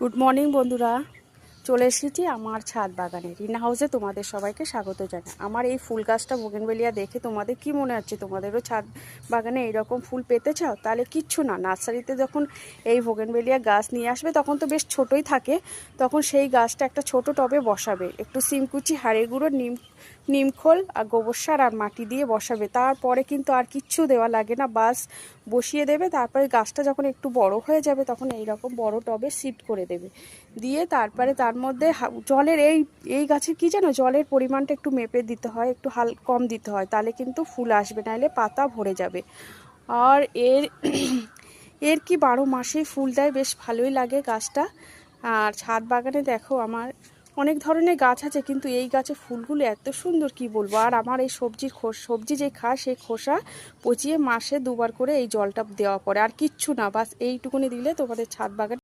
Good morning বন্ধুরা, চলে এসেছি আমার ছাদ বাগানে রিনা হাউসে। তোমাদের সবাইকে স্বাগত জানাই। আমার এই ফুল গাছটা বোগেনভেলিয়া দেখে তোমাদের কি মনে হচ্ছে? তোমাদেরও ছাদ বাগানে এইরকম ফুল পেতে চাও? তাহলে কিচ্ছু না, নার্সারিতে যখন এই বোগেনভেলিয়া গাছ নিয়ে আসবে তখন তো বেশ ছোটোই থাকে, তখন সেই গাছটা একটা ছোট টবে বসাবে, একটু সিমকুচি, হাড়ের গুঁড়ো, নিমখোল আর গোবর সার আর মাটি দিয়ে বসাবে। তারপরে কিন্তু আর কিচ্ছু দেওয়া লাগে না, বাস বসিয়ে দেবে। তারপরে গাছটা যখন একটু বড় হয়ে যাবে তখন এই রকম বড় টবে শিফট করে দেবে, দিয়ে তারপরে তার মধ্যে জলের এই গাছের কি জানো, জলের পরিমাণটা একটু মেপে দিতে হয়, একটু কম দিতে হয়, তাহলে কিন্তু ফুল আসবে, নাহলে পাতা ভরে যাবে। আর এর কি 12 মাসেই ফুল দেয়, বেশ ভালোই লাগে গাছটা। আর ছাদ বাগানে দেখো আমার অনেক ধরনের গাছ আছে, কিন্তু এই গাছের ফুলগুলো এত সুন্দর কি বলবো। আর আমার এই সবজি যে খায় সেই খোসা পচিয়ে মাসে 2বার করে এই জলটা দেওয়া পড়ে, আর কিচ্ছু না, বাস এইটুকুনি দিলে তোমাদের ছাদ বাগান